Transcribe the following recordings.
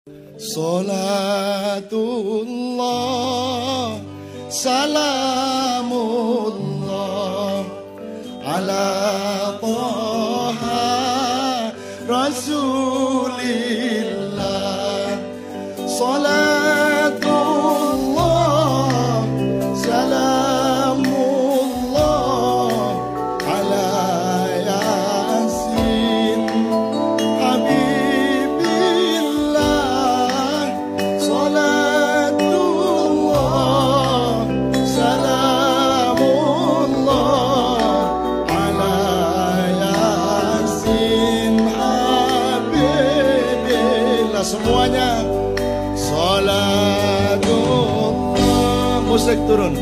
Salatullah salamullah ala Taha Rasulillah. Salatullah salamullah ala Yasin Habibillah. Salatullah salamullah ala Yasin Habibillah. Semuanya salatullah. Musik turun.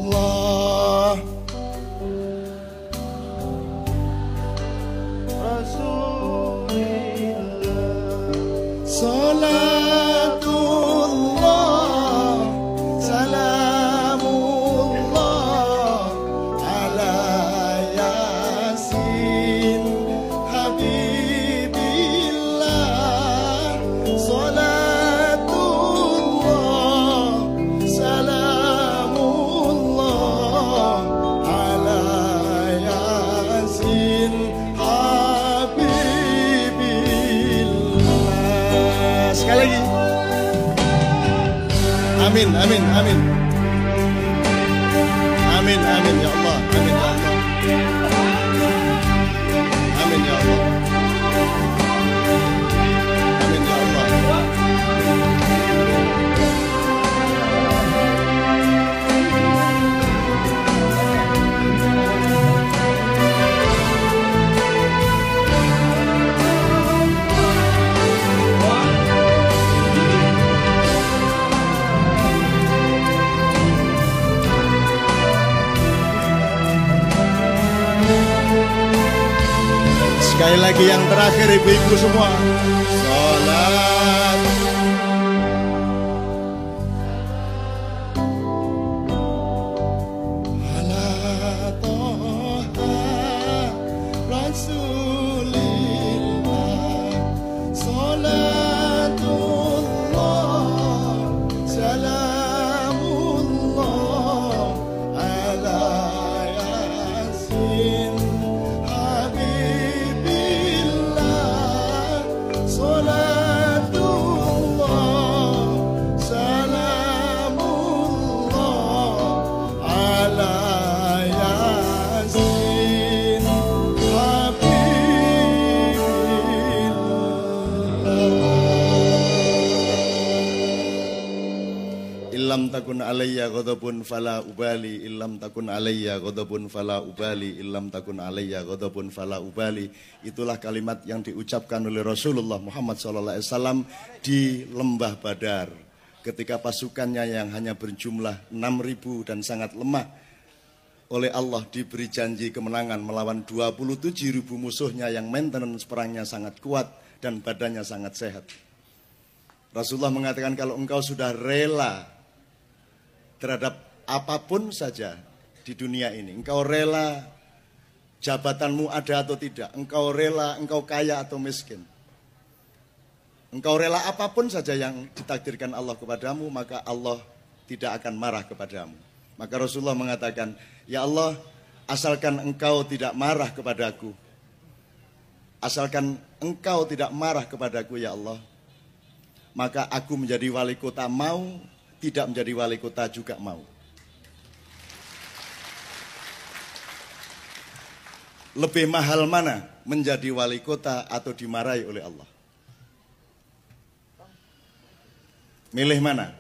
Allah Rasulillah. Salatullah salamullah ala Yasin Habibillah. Salatullah salamullah ala Yasin Habibillah. Sekali lagi. Amin, amin, amin. Amin, amin ya Allah. Amin ya Allah. Amin ya Allah. Amin ya Allah. Sekali lagi yang terakhir ibu-ibu semua. Salat ala Taha Rasulillah. Salatullah salamullah ala Yasin Habibillah. Salatullah salamullah ala Yasin Habibillah. Illam takun alayya ghadabun fala ubali, illam takun alayya ghadabun fala ubali, illam takun alayya ghadabun fala ubali. Itulah kalimat yang diucapkan oleh Rasulullah Muhammad SAW di Lembah Badar ketika pasukannya yang hanya berjumlah 6.000 dan sangat lemah oleh Allah diberi janji kemenangan melawan 27.000 musuhnya yang maintenance perangnya sangat kuat dan badannya sangat sehat. Rasulullah mengatakan, kalau engkau sudah rela terhadap apapun saja di dunia ini, engkau rela jabatanmu ada atau tidak, engkau rela engkau kaya atau miskin, engkau rela apapun saja yang ditakdirkan Allah kepadamu, maka Allah tidak akan marah kepadamu. Maka Rasulullah mengatakan, ya Allah, asalkan engkau tidak marah kepadaku, asalkan engkau tidak marah kepadaku ya Allah, maka aku menjadi wali kota mau, tidak menjadi wali kota juga mau. Lebih mahal mana, menjadi wali kota atau dimarahi oleh Allah? Milih mana?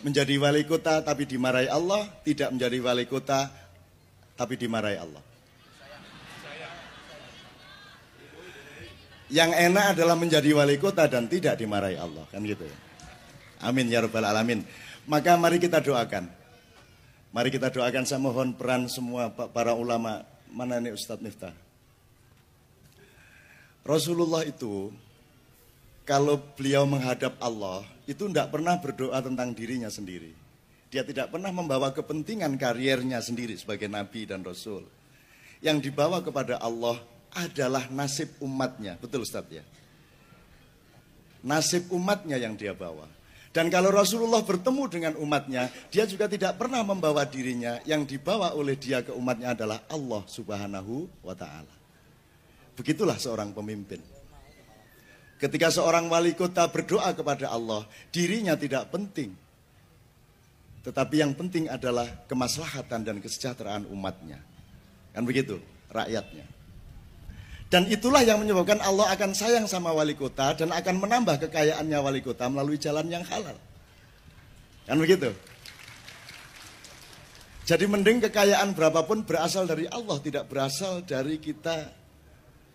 Menjadi wali kota tapi dimarahi Allah, tidak menjadi wali kota tapi dimarahi Allah. Yang enak adalah menjadi wali kota dan tidak dimarahi Allah, kan gitu ya. Amin ya rabbal alamin. Maka mari kita doakan. Mari kita doakan, saya mohon peran semua para ulama. Mana nih Ustadz Miftah? Rasulullah itu kalau beliau menghadap Allah itu tidak pernah berdoa tentang dirinya sendiri. Dia tidak pernah membawa kepentingan kariernya sendiri sebagai nabi dan rasul. Yang dibawa kepada Allah adalah nasib umatnya. Betul Ustadz ya? nasib umatnya yang dia bawa. Dan kalau Rasulullah bertemu dengan umatnya, dia juga tidak pernah membawa dirinya. Yang dibawa oleh dia ke umatnya adalah Allah Subhanahu wa ta'ala. Begitulah seorang pemimpin. Ketika seorang wali kota berdoa kepada Allah, dirinya tidak penting. Tetapi yang penting adalah kemaslahatan dan kesejahteraan umatnya. Kan begitu, rakyatnya. Dan itulah yang menyebabkan Allah akan sayang sama wali kota dan akan menambah kekayaannya wali kota melalui jalan yang halal. Kan begitu? Jadi mending kekayaan berapapun berasal dari Allah, tidak berasal dari kita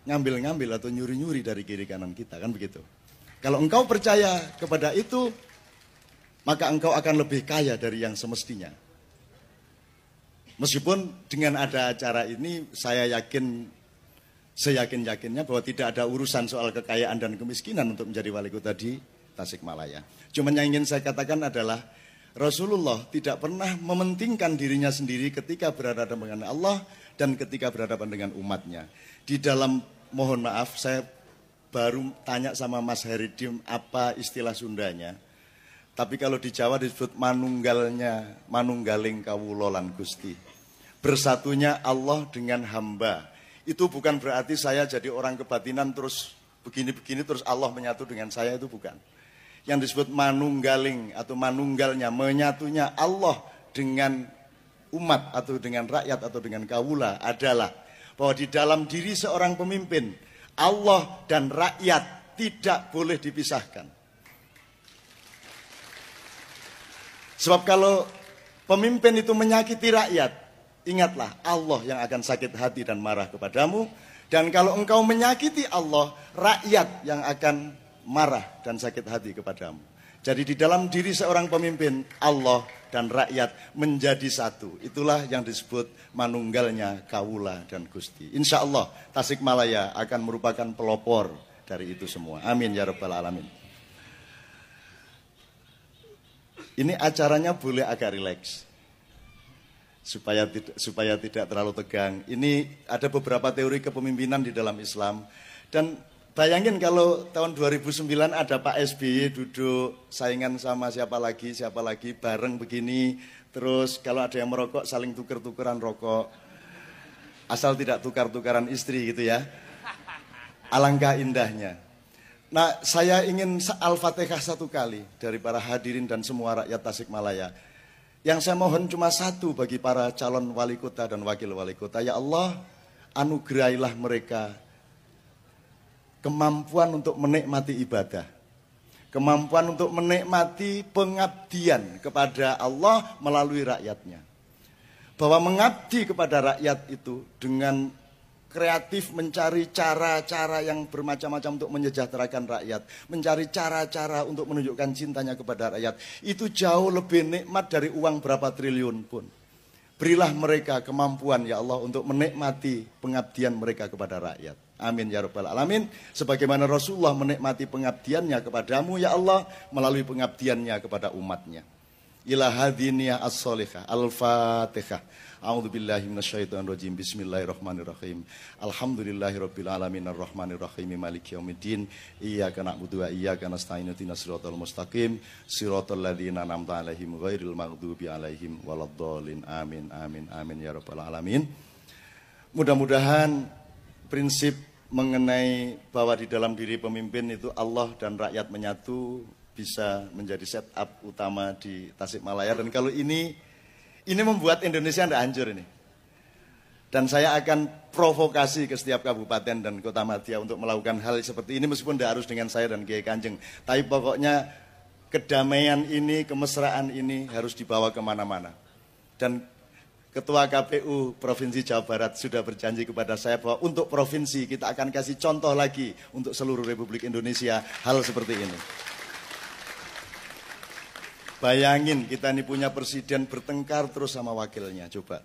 ngambil-ngambil atau nyuri-nyuri dari kiri kanan kita, kan begitu. Kalau engkau percaya kepada itu, maka engkau akan lebih kaya dari yang semestinya. Meskipun dengan ada acara ini, saya yakin seyakin-yakinnya bahwa tidak ada urusan soal kekayaan dan kemiskinan untuk menjadi wali kota di Tasikmalaya. Cuman yang ingin saya katakan adalah Rasulullah tidak pernah mementingkan dirinya sendiri ketika berhadapan dengan Allah dan ketika berhadapan dengan umatnya. Di dalam, mohon maaf, saya baru tanya sama Mas Heridim apa istilah Sundanya. Tapi kalau di Jawa disebut manunggaling kawula lan Gusti. Bersatunya Allah dengan hamba. Itu bukan berarti saya jadi orang kebatinan terus begini-begini terus Allah menyatu dengan saya, itu bukan. Yang disebut manunggaling atau manunggalnya, menyatunya Allah dengan umat atau dengan rakyat atau dengan kawula adalah bahwa di dalam diri seorang pemimpin, Allah dan rakyat tidak boleh dipisahkan. Sebab kalau pemimpin itu menyakiti rakyat, ingatlah Allah yang akan sakit hati dan marah kepadamu. Dan kalau engkau menyakiti Allah, rakyat yang akan marah dan sakit hati kepadamu. Jadi di dalam diri seorang pemimpin, Allah dan rakyat menjadi satu. Itulah yang disebut manunggalnya kawula dan Gusti. Insya Allah Tasikmalaya akan merupakan pelopor dari itu semua. Amin ya rabbal alamin. Ini acaranya boleh agak rileks, supaya tidak terlalu tegang. Ini ada beberapa teori kepemimpinan di dalam Islam. Dan bayangin kalau tahun 2009 ada Pak SBY duduk saingan sama siapa lagi bareng begini. Terus kalau ada yang merokok saling tuker-tukeran rokok. Asal tidak tukar-tukaran istri gitu ya. Alangkah indahnya. Nah, saya ingin Al-Fatihah satu kali dari para hadirin dan semua rakyat Tasikmalaya. Yang saya mohon cuma satu bagi para calon wali kota dan wakil wali kota. Ya Allah, anugerahilah mereka kemampuan untuk menikmati ibadah. Kemampuan untuk menikmati pengabdian kepada Allah melalui rakyatnya. Bahwa mengabdi kepada rakyat itu dengan kreatif mencari cara-cara yang bermacam-macam untuk menyejahterakan rakyat. Mencari cara-cara untuk menunjukkan cintanya kepada rakyat. Itu jauh lebih nikmat dari uang berapa triliun pun. Berilah mereka kemampuan ya Allah untuk menikmati pengabdian mereka kepada rakyat. Amin ya rabbal alamin. Sebagaimana Rasulullah menikmati pengabdiannya kepadamu ya Allah melalui pengabdiannya kepada umatnya. Ila hadiniyah as-solihah. Al-Fatihah. A'udzubillahi minasyaitonirrajim. Bismillahirrahmanirrahim. Alhamdulillahirabbil alamin arrahmanirrahim maliki yaumiddin. Iyyaka na'budu wa iyyaka nasta'in ihdinas siratal mustaqim. Siratal ladzina an'amta 'alaihim ghairil maghdubi 'alaihim waladdallin. Amin amin amin ya rabbal alamin. Mudah-mudahan prinsip mengenai bahwa di dalam diri pemimpin itu Allah dan rakyat menyatu bisa menjadi setup utama di Tasikmalaya. Dan kalau ini membuat Indonesia tidak hancur ini. Dan saya akan provokasi ke setiap kabupaten dan kota madya untuk melakukan hal seperti ini. Meskipun tidak harus dengan saya dan Kiai Kanjeng. Tapi pokoknya kedamaian ini, kemesraan ini harus dibawa kemana-mana. Dan Ketua KPU Provinsi Jawa Barat sudah berjanji kepada saya bahwa untuk provinsi kita akan kasih contoh lagi untuk seluruh Republik Indonesia hal seperti ini. Bayangin kita ini punya presiden bertengkar terus sama wakilnya, coba.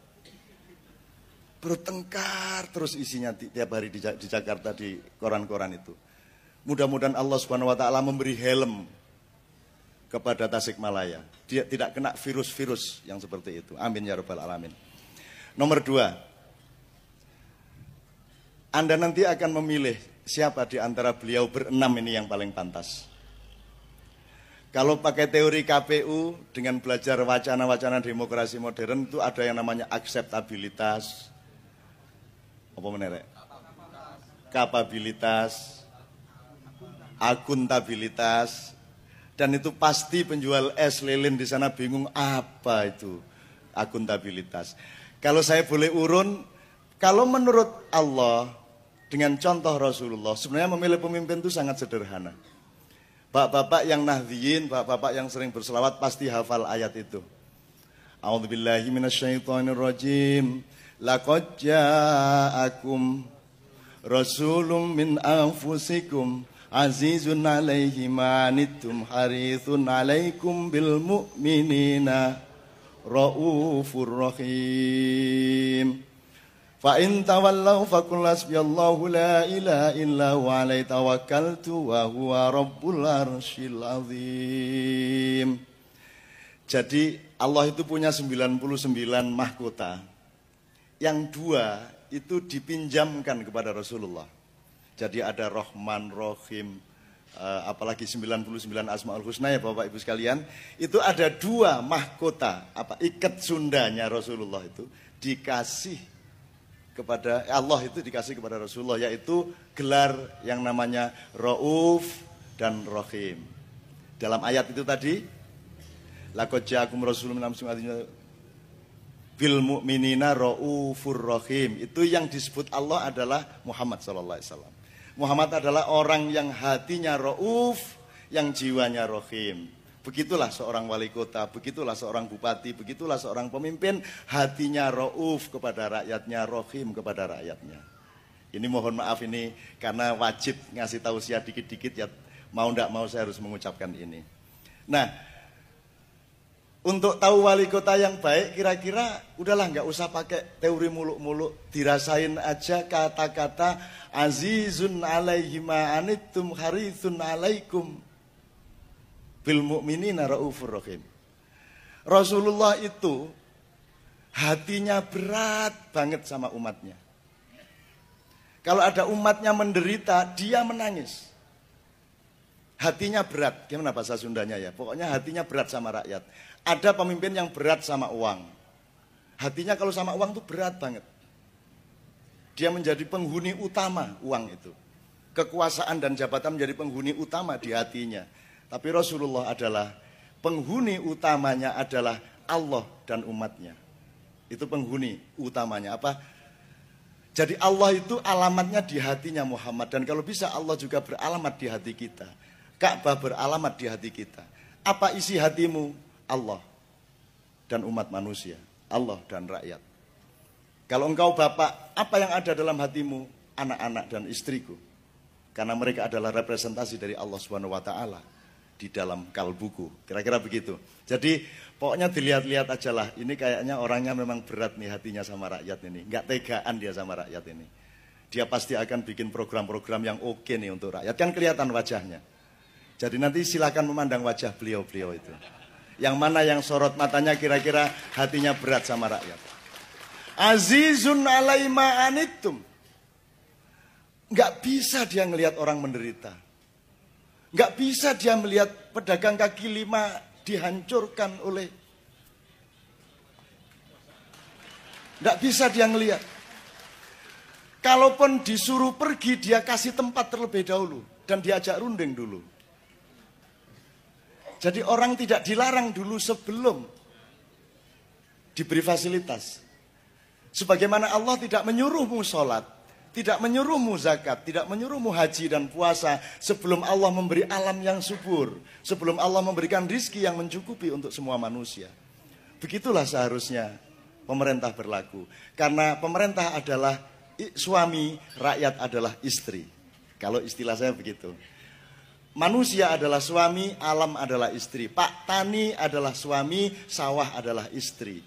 Bertengkar terus isinya tiap hari di Jakarta di koran-koran itu. Mudah-mudahan Allah Subhanahu wa taala memberi helm kepada Tasikmalaya. Dia tidak kena virus-virus yang seperti itu. Amin ya rabbal alamin. Nomor 2. Anda nanti akan memilih siapa di antara beliau berenam ini yang paling pantas. Kalau pakai teori KPU dengan belajar wacana-wacana demokrasi modern itu ada yang namanya akseptabilitas, apa menerek? Kapabilitas, akuntabilitas, dan itu pasti penjual es lilin di sana bingung apa itu akuntabilitas. Kalau saya boleh urun, kalau menurut Allah dengan contoh Rasulullah, sebenarnya memilih pemimpin itu sangat sederhana. Bapak-bapak yang nahdliyin, bapak-bapak yang sering berselawat pasti hafal ayat itu. A'udzubillahi minasyaitonirrajim. Laqad ja'akum rasulun min anfusikum azizun 'alaihi ma anittum harithun 'alaikum bil mu'minina raufur rahim. Fa in tawallaw faqul hasbiyallahu la ilaha illa huwa alaihi tawakkaltu wa huwa rabbul arsyil azim. Jadi Allah itu punya 99 mahkota. Yang 2 itu dipinjamkan kepada Rasulullah. Jadi ada Rahman, Rahim, apalagi 99 Asmaul Husna ya Bapak Ibu sekalian. Itu ada 2 mahkota, ikat sundanya Rasulullah itu dikasih kepada Allah, itu dikasih kepada Rasulullah, yaitu gelar yang namanya Rauf dan Rahim. Dalam ayat itu tadi, laqad ja'akum rasulun min anfusikum bil mu'minina raufur rahim. Itu yang disebut Allah adalah Muhammad sallallahu alaihi wasallam. Muhammad adalah orang yang hatinya rauf, yang jiwanya rahim. Begitulah seorang wali kota, begitulah seorang bupati, begitulah seorang pemimpin, hatinya rauf kepada rakyatnya, rahim kepada rakyatnya. Ini mohon maaf ini karena wajib ngasih tausiah dikit-dikit ya, mau ndak mau saya harus mengucapkan ini. Nah, untuk tahu wali kota yang baik kira-kira udahlah nggak usah pakai teori muluk-muluk, dirasain aja kata-kata azizun 'alaihi ma anittum harithun 'alaikum bil mu'minina raufur rahim. Rasulullah itu hatinya berat banget sama umatnya. Kalau ada umatnya menderita, dia menangis. Hatinya berat, gimana bahasa Sundanya ya? Pokoknya hatinya berat sama rakyat. Ada pemimpin yang berat sama uang. Hatinya kalau sama uang itu berat banget. Dia menjadi penghuni utama uang itu. Kekuasaan dan jabatan menjadi penghuni utama di hatinya. Tapi Rasulullah adalah penghuni utamanya adalah Allah dan umatnya. Itu penghuni utamanya apa? Jadi Allah itu alamatnya di hatinya Muhammad. Dan kalau bisa Allah juga beralamat di hati kita. Ka'bah beralamat di hati kita. Apa isi hatimu? Allah dan umat manusia. Allah dan rakyat. Kalau engkau bapak, apa yang ada dalam hatimu? Anak-anak dan istriku. Karena mereka adalah representasi dari Allah SWT di dalam kalbuku. Kira-kira begitu. Jadi pokoknya dilihat-lihat aja lah. Ini kayaknya orangnya memang berat nih hatinya sama rakyat ini. Nggak tegaan dia sama rakyat ini. Dia pasti akan bikin program-program yang oke nih untuk rakyat. Kan kelihatan wajahnya. Jadi nanti silakan memandang wajah beliau-beliau itu. Yang mana yang sorot matanya kira-kira hatinya berat sama rakyat. Azizun 'alaihi ma anittum. Nggak bisa dia ngelihat orang menderita. Nggak bisa dia melihat pedagang kaki 5 dihancurkan oleh. Nggak bisa dia ngelihat. Kalaupun disuruh pergi, dia kasih tempat terlebih dahulu. Dan diajak runding dulu. Jadi orang tidak dilarang dulu sebelum diberi fasilitas. Sebagaimana Allah tidak menyuruhmu sholat, tidak menyuruhmu zakat, tidak menyuruhmu haji dan puasa sebelum Allah memberi alam yang subur, sebelum Allah memberikan rizki yang mencukupi untuk semua manusia. Begitulah seharusnya pemerintah berlaku. Karena pemerintah adalah suami, rakyat adalah istri. Kalau istilah saya begitu. Manusia adalah suami, alam adalah istri. Pak Tani adalah suami, sawah adalah istri.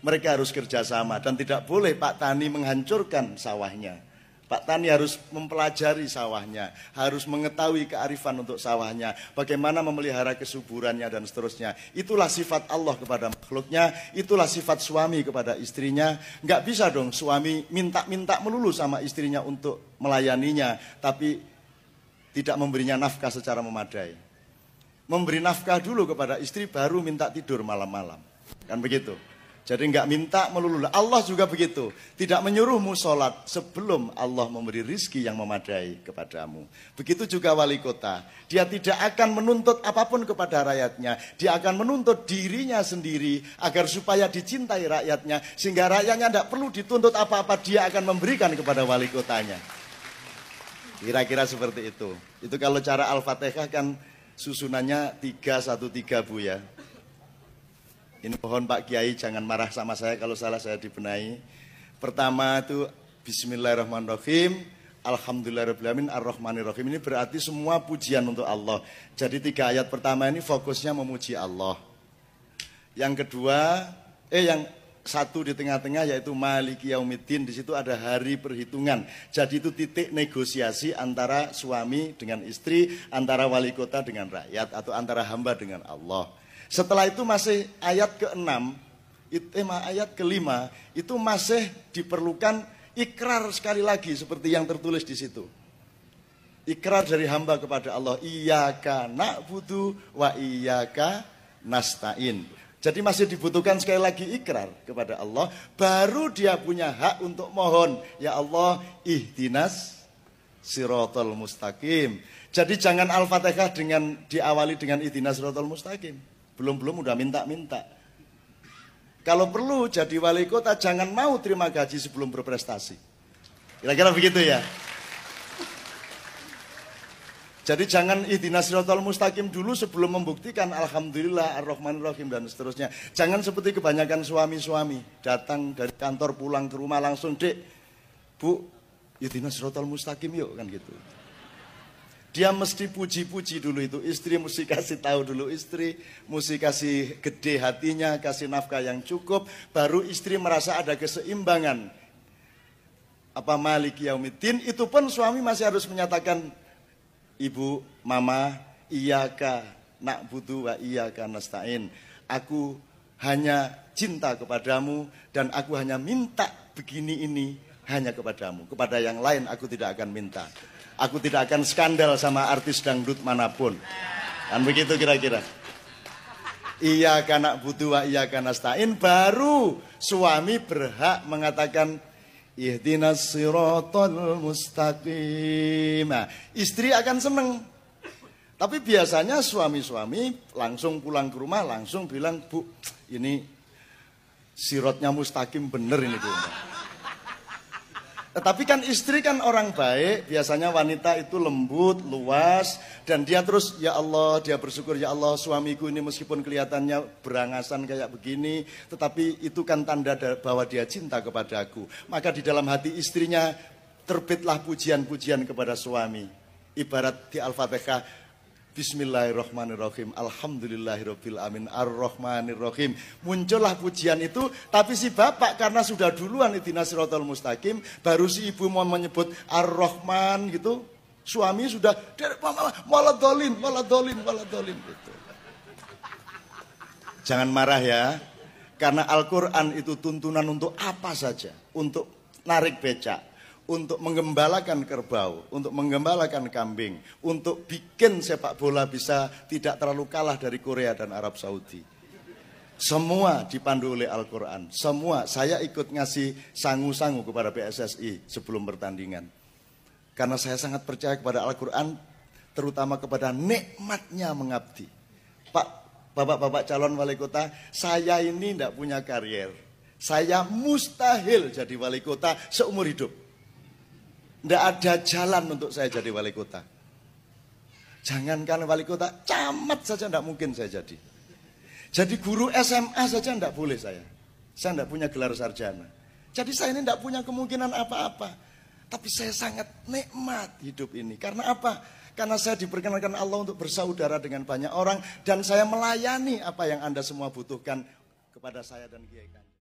Mereka harus kerjasama dan tidak boleh Pak Tani menghancurkan sawahnya. Pak Tani harus mempelajari sawahnya, harus mengetahui kearifan untuk sawahnya, bagaimana memelihara kesuburannya dan seterusnya. Itulah sifat Allah kepada makhluknya, itulah sifat suami kepada istrinya. Nggak bisa dong suami minta-minta melulu sama istrinya untuk melayaninya, tapi tidak memberinya nafkah secara memadai. memberi nafkah dulu kepada istri, baru minta tidur malam-malam. Kan begitu. Jadi enggak minta melulu. Allah juga begitu. Tidak menyuruhmu sholat sebelum Allah memberi rizki yang memadai kepadamu. Begitu juga wali kota. Dia tidak akan menuntut apapun kepada rakyatnya. Dia akan menuntut dirinya sendiri agar supaya dicintai rakyatnya. Sehingga rakyatnya tidak perlu dituntut apa-apa. Dia akan memberikan kepada wali kotanya. Kira-kira seperti itu. Itu kalau cara Al-Fatihah kan susunannya 3-1-3 Bu ya. Ini mohon Pak Kiai jangan marah sama saya kalau salah, saya dibenahi. Pertama itu Bismillahirrahmanirrahim, Alhamdulillahirrahmanirrahim, Ar-Rahmanirrahim. Ini berarti semua pujian untuk Allah. Jadi 3 ayat pertama ini fokusnya memuji Allah. Yang kedua, yang satu di tengah-tengah yaitu Maliki Yaumiddin. Di situ ada hari perhitungan. Jadi itu titik negosiasi antara suami dengan istri, antara wali kota dengan rakyat, atau antara hamba dengan Allah. Setelah itu masih ayat ke-6, ayat ke-5, itu masih diperlukan ikrar sekali lagi seperti yang tertulis di situ. Ikrar dari hamba kepada Allah, Iyyaka na'budu wa iyyaka nasta'in. Jadi masih dibutuhkan sekali lagi ikrar kepada Allah, baru dia punya hak untuk mohon, ya Allah, ihdinas siratal mustaqim. Jadi jangan Al-Fatihah diawali dengan ihdinas siratal mustaqim. Belum udah minta-minta. Kalau perlu jadi wali kota jangan mau terima gaji sebelum berprestasi. Kira-kira begitu ya. Jadi jangan ihdinas siratal mustaqim dulu sebelum membuktikan Alhamdulillah, Ar-Rahmanirrahim dan seterusnya. Jangan seperti kebanyakan suami-suami datang dari kantor pulang ke rumah langsung, Dek, Bu, ihdinas siratal mustaqim yuk, kan gitu. Dia mesti puji-puji dulu itu. Istri mesti kasih tahu dulu istri. Mesti kasih gede hatinya, kasih nafkah yang cukup. Baru istri merasa ada keseimbangan. Maliki Yaumiddin. Itu pun suami masih harus menyatakan, Ibu, Mama, Iyyaka na'budu wa iyyaka nasta'in. Aku hanya cinta kepadamu dan aku hanya minta begini ini hanya kepadamu. Kepada yang lain aku tidak akan minta. Aku tidak akan skandal sama artis dangdut manapun. Kan begitu kira-kira. Iyyaka na'budu wa iyyaka nasta'in. Baru suami berhak mengatakan ihdinas siratal mustaqim. Nah, istri akan seneng. Tapi biasanya suami-suami langsung pulang ke rumah langsung bilang, Bu, ini sirotnya mustaqim bener ini Bu. Tetapi kan istri kan orang baik, biasanya wanita itu lembut, luas, dan dia terus, ya Allah, dia bersyukur, ya Allah, suamiku ini meskipun kelihatannya berangasan kayak begini, tetapi itu kan tanda bahwa dia cinta kepada aku. Maka di dalam hati istrinya terbitlah pujian-pujian kepada suami. Ibarat di Al-Fatihah, Bismillahirrahmanirrahim, Alhamdulillahirabbil alamin, Ar-Rahmanirrahim. Muncullah pujian itu, tapi si bapak karena sudah duluan ihdinas siratal mustaqim, baru si ibu mau menyebut Ar-Rahman gitu, suami sudah waladolin gitu. Jangan marah ya, karena Al-Quran itu tuntunan untuk apa saja, untuk narik becak, untuk menggembalakan kerbau, untuk menggembalakan kambing, untuk bikin sepak bola bisa tidak terlalu kalah dari Korea dan Arab Saudi. Semua dipandu oleh Al-Quran. Semua, saya ikut ngasih sangu-sangu kepada PSSI sebelum pertandingan. Karena saya sangat percaya kepada Al-Quran, terutama kepada nikmatnya mengabdi. Pak, bapak-bapak calon wali kota, saya ini tidak punya karier. Saya mustahil jadi wali kota seumur hidup. Tidak ada jalan untuk saya jadi wali kota. Jangankan wali kota, camat saja tidak mungkin saya jadi. Jadi guru SMA saja tidak boleh saya. Saya tidak punya gelar sarjana. Jadi saya ini tidak punya kemungkinan apa-apa. Tapi saya sangat nikmat hidup ini. Karena apa? Karena saya diperkenalkan Allah untuk bersaudara dengan banyak orang. Dan saya melayani apa yang Anda semua butuhkan kepada saya dan Kiai Kang.